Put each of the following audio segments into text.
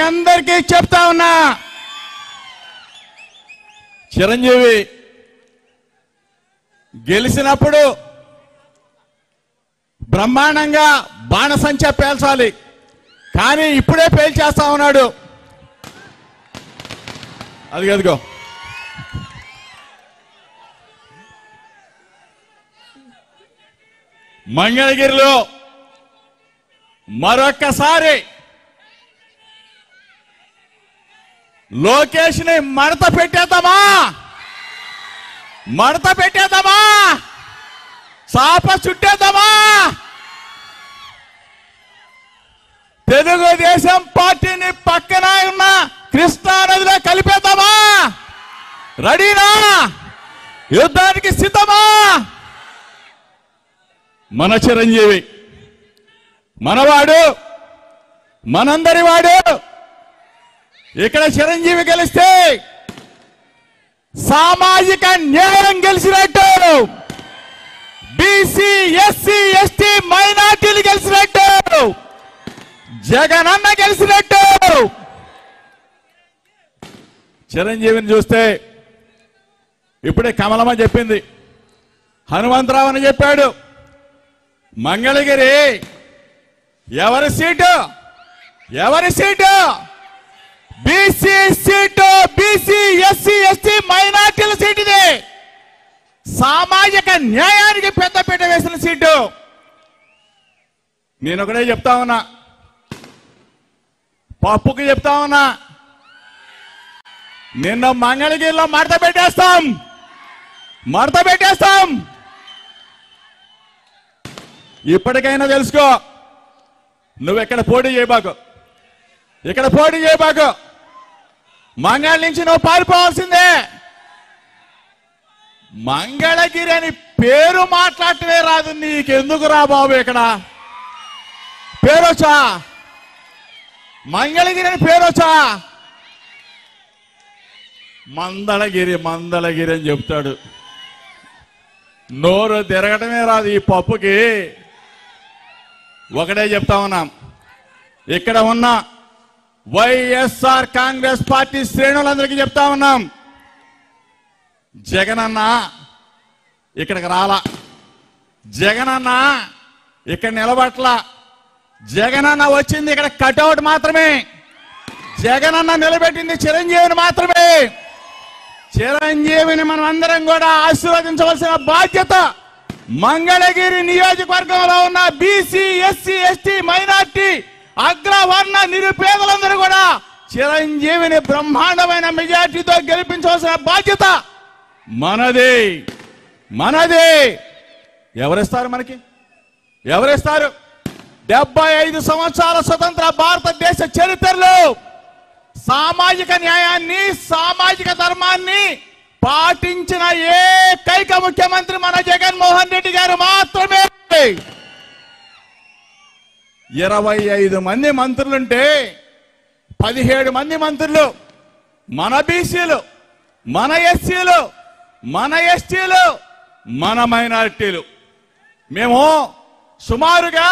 అందరికీ చెప్తా ఉన్నా, చిరంజీవి గెలిచినప్పుడు బ్రహ్మాండంగా బాణసంచా పేల్చాలి, కానీ ఇప్పుడే పేల్చేస్తా ఉన్నాడు. అదిగో మంగళగిరిలో మరొక్కసారి లోకేష్ ని మడత పెట్టేద్దామా, చాప చుట్టేద్దామా, తెలుగుదేశం పార్టీని పక్కన ఉన్న కృష్ణా నదిలో కలిపేద్దామా? రెడీనా? యుద్ధానికి సిద్ధమా? మన చిరంజీవి మనవాడు, మనందరి వాడు. ఇక్కడ చిరంజీవి గెలిస్తే సామాజిక న్యాయం గెలిచినట్టు, బీసీ ఎస్సీ ఎస్టీ మైనార్టీలు గెలిచినట్టు, జగనన్న గెలిచినట్టు. చిరంజీవిని చూస్తే ఇప్పుడే కమలమ్మ చెప్పింది, హనుమంతరావు అని చెప్పాడు. మంగళగిరి ఎవరి seat? BC seat, BC SC ST మైనార్టీల సీటు. ఇది సామాజిక న్యాయానికి పెద్దపీట వేసిన సీటు. నేను ఒకటే చెప్తా ఉన్నా, పప్పుకి చెప్తా ఉన్నా, నిన్న మంగళగిరిలో మడత పెట్టేస్తాం. ఇప్పటికైనా తెలుసుకో, నువ్వు ఇక్కడ పోటీ చేయబాకు, మంగళ నుంచి నువ్వు పారిపోవాల్సిందే. మంగళగిరి అని పేరు మాట్లాడటమే రాదు, నీకెందుకు రా బాబు? ఇక్కడ పేరొచ్చా? మంగళగిరి అని పేరొచ్చా? మందళగిరి అని చెప్తాడు, నోరు తిరగటమే రాదు ఈ పప్పుకి. ఒకటే చెప్తా ఉన్నాం, ఇక్కడ ఉన్న వైఎస్ఆర్ కాంగ్రెస్ పార్టీ శ్రేణులందరికీ చెప్తా ఉన్నాం, జగనన్న ఇక్కడికి రాలా, జగనన్న ఇక్కడ నిలబట్లా, జగనన్న వచ్చింది ఇక్కడ కటౌట్ మాత్రమే, జగనన్న నిలబెట్టింది చిరంజీవిని మాత్రమే. చిరంజీవిని మనం అందరం కూడా ఆశీర్వదించవలసిన బాధ్యత మంగళగిరి నియోజకవర్గంలో ఉన్న బీసీ ఎస్సీ ఎస్టీ మైనార్టీ అగ్రవర్ణ నిరుపేదలందరూ కూడా చిరంజీవిని బ్రహ్మాండమైన మెజార్టీతో గెలిపించవలసిన బాధ్యత మనదే. ఎవరిస్తారు మనకి? 75 సంవత్సరాల స్వతంత్ర భారతదేశ చరిత్రలో సామాజిక న్యాయాన్ని, సామాజిక ధర్మాన్ని పాటించిన ఏకైక ముఖ్యమంత్రి మన జగన్మోహన్ రెడ్డి గారు మాత్రమే. 25 మంది మంత్రులుంటే 17 మంది మంత్రులు మన బీసీలు, మన ఎస్సీలు, మన ఎస్టీలు, మన మైనారిటీలు. మేము సుమారుగా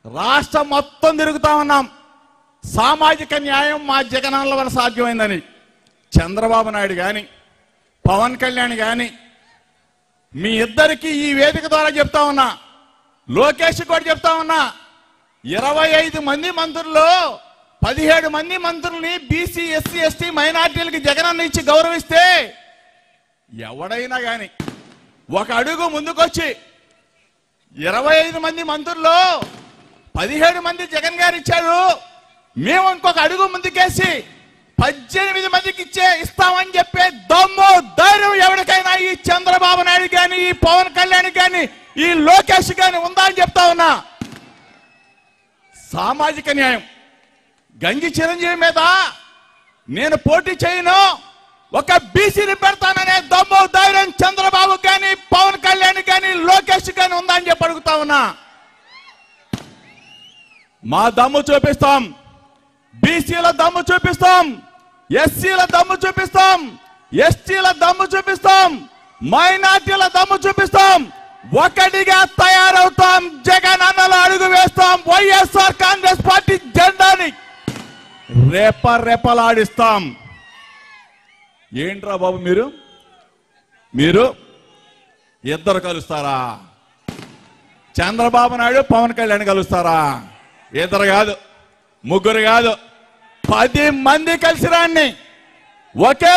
రాష్ట్రం మొత్తం తిరుగుతా ఉన్నాం. సామాజిక న్యాయం మా జగనన్న వల్ల సాధ్యమైందని చంద్రబాబు నాయుడు కానీ, పవన్ కళ్యాణ్ కానీ, మీ ఇద్దరికి ఈ వేదిక ద్వారా చెప్తా ఉన్నా, లోకేష్ కూడా చెప్తా ఉన్నా, 25 మంది మంత్రుల్లో 17 మంది మంత్రుల్ని బీసీ ఎస్సీ ఎస్టీ మైనార్టీలకి జగనన్న ఇచ్చి గౌరవిస్తే ఎవడైనా కానీ ఒక అడుగు ముందుకొచ్చి 25 మంది మంత్రుల్లో 17 మంది జగన్ గారు ఇచ్చారు, మేము ఇంకొక అడుగు ముందుకేసి 18 మందికి ఇస్తామని చెప్పే దమ్ము ధైర్యం ఎవరికైనా ఈ చంద్రబాబు నాయుడు కానీ, ఈ పవన్ కళ్యాణ్ కానీ, ఈ లోకేష్ కానీ ఉందా అని చెప్తా ఉన్నా. సామాజిక న్యాయం గంజి చిరంజీవి మీద నేను పోటీ చేయను, ఒక బీసీని పెడతాననే దమ్ము ధైర్యం చంద్రబాబు కానీ, పవన్ కళ్యాణ్ కానీ, లోకేష్ కానీ ఉందా అని చెప్పి అడుగుతా ఉన్నా. మా దమ్ము చూపిస్తాం, బీసీల దమ్ము చూపిస్తాం, ఎస్సీల దమ్ము చూపిస్తాం, ఎస్టీల దమ్ము చూపిస్తాం, మైనార్టీల దమ్ము చూపిస్తాం. ఒకటిగా తయారవుతాం, జగన్ అన్నలో అడుగు వేస్తాం, వైఎస్ఆర్ కాంగ్రెస్ పార్టీ జెండాని రెపరెపలాడిస్తాం. ఏంట్రా బాబు మీరు ఇద్దరు కలుస్తారా? చంద్రబాబు నాయుడు పవన్ కళ్యాణ్ కలుస్తారా? ఇద్దరు కాదు, ముగ్గురు కాదు, 10 మంది కలిసి రాన్ని. ఒకే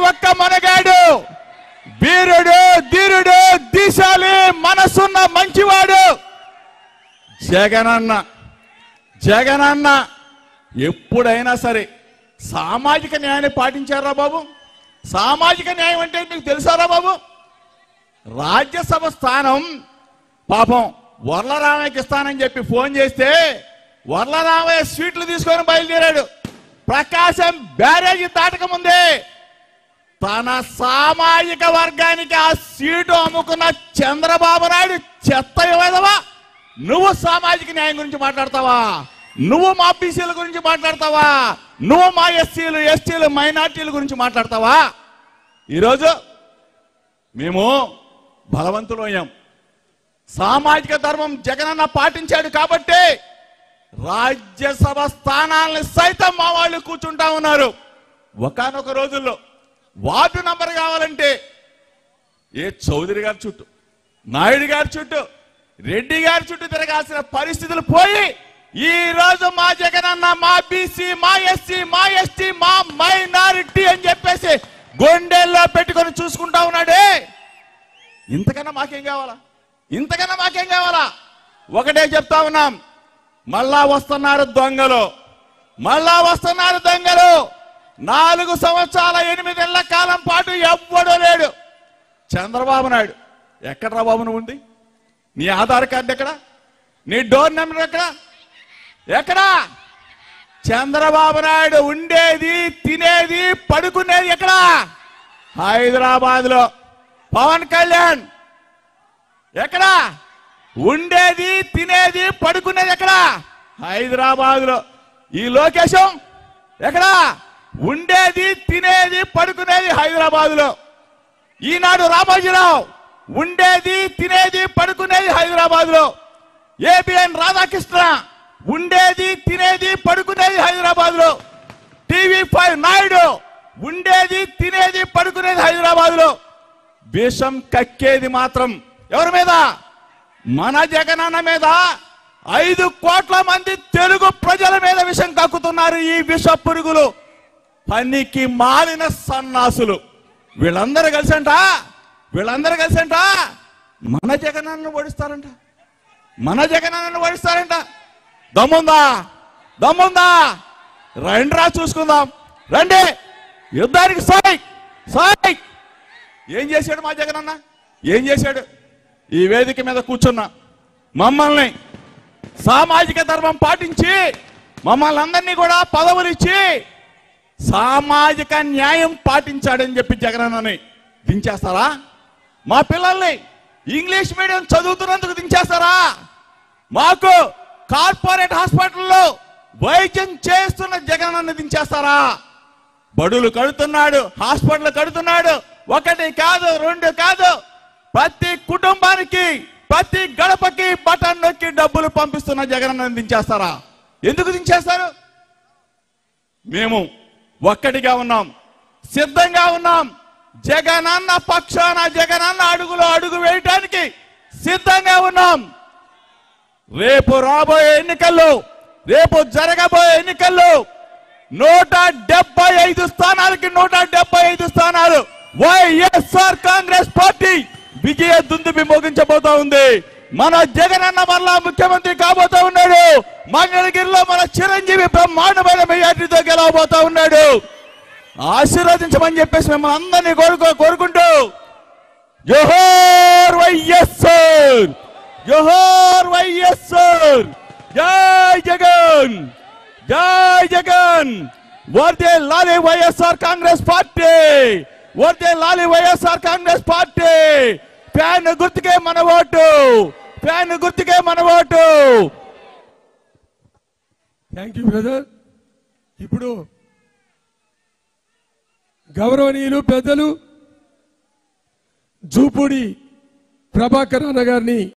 ఒక్క మనగాడు, వీరుడు, ధీరుడు, దీశాలి మనసున్న మంచివాడు జగనన్న. ఎప్పుడైనా సరే సామాజిక న్యాయాన్ని పాటించారా బాబు? సామాజిక న్యాయం అంటే మీకు తెలుసారా బాబు? రాజ్యసభ స్థానం పాపం వర్లరామయ్యకి ఇస్తానని చెప్పి ఫోన్ చేస్తే వర్లరామయ్య స్వీట్లు తీసుకొని బయలుదేరాడు. ప్రకాశం బ్యారేజీ దాటక ముందే తన సామాజిక వర్గానికి ఆ సీటు అమ్ముకున్న చంద్రబాబు నాయుడు చెత్త విధవా, నువ్వు సామాజిక న్యాయం గురించి మాట్లాడతావా? నువ్వు మా బీసీల గురించి మాట్లాడతావా? నువ్వు మా ఎస్సీలు, ఎస్టీలు, మైనార్టీల గురించి మాట్లాడతావా? ఈరోజు మేము బలవంతులయ్యాం. సామాజిక ధర్మం జగనన్న పాటించాడు కాబట్టి రాజ్యసభ స్థానాలను సైతం మా వాళ్ళు కూర్చుంటా ఉన్నారు. ఒకానొక రోజుల్లో వార్డు నంబర్ కావాలంటే ఏ చౌదరి గారి చుట్టూ, నాయుడు గారి చుట్టూ, రెడ్డి గారి చుట్టూ తిరగాల్సిన పరిస్థితులు పోయి ఈ రోజు మా జగనన్న మా బీసీ, మా ఎస్సీ, మా ఎస్టీ, మా మైనారిటీ అని చెప్పేసి గుండెల్లో పెట్టుకొని చూసుకుంటా ఉన్నాడే. ఇంతకన్నా మాకేం కావాలా? ఒకటే చెప్తా ఉన్నాం, మళ్ళా వస్తున్నారు దొంగలు. 4 సంవత్సరాల 8 నెలల కాలం పాటు ఎవ్వడూ లేడు. చంద్రబాబు నాయుడు ఎక్కడరా బాబు నువ్వు ఉంది? నీ ఆధార్ కార్డు ఎక్కడ? నీ డోర్ నెంబర్ ఎక్కడా? చంద్రబాబు నాయుడు ఉండేది, తినేది, పడుకునేది ఎక్కడ? హైదరాబాద్ లో. పవన్ కళ్యాణ్ ఎక్కడా? ఉండేది, తినేది, పడుకునేది ఎక్కడ? హైదరాబాద్ లో. ఈ లోకేశం ఎక్కడా? ఉండేది, తినేది, పడుకునేది హైదరాబాద్ లో. ఈనాడు రామోజీరావు ఉండేది, తినేది, పడుకునేది హైదరాబాద్ లో. ఏబిఎన్ రాధాకృష్ణ ఉండేది, తినేది, పడుకునేది హైదరాబాద్ లో. టీవీ5 నాయుడు ఉండేది, తినేది, పడుకునేది హైదరాబాద్ లో. విషం కక్కేది మాత్రం ఎవరి మీద? మన జగనన్న మీద. 5 కోట్ల మంది తెలుగు ప్రజల మీద విషం కక్కుతున్నారు ఈ విష పురుగులు, పనికి మాలిన సన్నాసులు. వీళ్ళందరూ కలిసంట మన జగనన్నను ఓడిస్తారంట. దమ్ముందా? రండిరా చూసుకుందాం, రండి యుద్ధానికి. సాయ్ ఏం చేశాడు మా జగనన్న? ఏం చేశాడు? ఈ వేదిక మీద కూర్చున్న మమ్మల్ని సామాజిక ధర్మం పాటించి మమ్మల్ని అందరినీ కూడా పదవులు ఇచ్చి సామాజిక న్యాయం పాటించాడని చెప్పి జగనన్నని దించేస్తారా? మా పిల్లల్ని ఇంగ్లీష్ మీడియం చదువుతున్నందుకు దించేస్తారా? మాకు కార్పొరేట్ హాస్పిటల్లో వైద్యం చేస్తున్న జగనన్నని దించేస్తారా? బడులు కడుతున్నాడు, హాస్పిటల్ కడుతున్నాడు. 1 కాదు, 2 కాదు, ప్రతి కుటుంబానికి, ప్రతి గడపకి బటన్ నొక్కి డబ్బులు పంపిస్తున్న జగనన్నని దించేస్తారా? ఎందుకు దించేస్తారు? మేము ఒక్కటిగా ఉన్నాం, సిద్ధంగా ఉన్నాం. జగనన్న పక్షాన, జగనన్న అడుగులో అడుగు వేయటానికి సిద్ధంగా ఉన్నాం. రేపు రాబోయే ఎన్నికల్లో, రేపు జరగబోయే ఎన్నికల్లో 175 స్థానాలకి 175 స్థానాలు వైఎస్ఆర్ కాంగ్రెస్ పార్టీ విజయ దుందుబి మోగించబోతా ఉంది. మన జగనన్న మరలా ముఖ్యమంత్రి కాబోతా ఉన్నాడు. మంగళగిరిలో మన చిరంజీవి బ్రహ్మాండమైన మెజార్టీతో గెలవబోతా ఉన్నాడు. ఆశీర్వదించమని చెప్పేసి మిమ్మల్ని అందరినీ కోరుకుంటూ జోహార్ వైఎస్ఆర్, జోహార్ వైఎస్ఆర్, జై జగన్, జై జగన్, వర్ధిల్లాలి వైఎస్ఆర్ కాంగ్రెస్ పార్టీ, వర్ధిల్లాలి వైఎస్ఆర్ కాంగ్రెస్ పార్టీ. ఫ్యాన్ గుర్తుకే మన ఓటు, ఫ్యాన్ గుర్తుకే మన ఓటు. Thank you brother. ఇప్పుడు గౌరవనీయులు పెద్దలు జూపూడి ప్రభాకర్ అన్న గారిని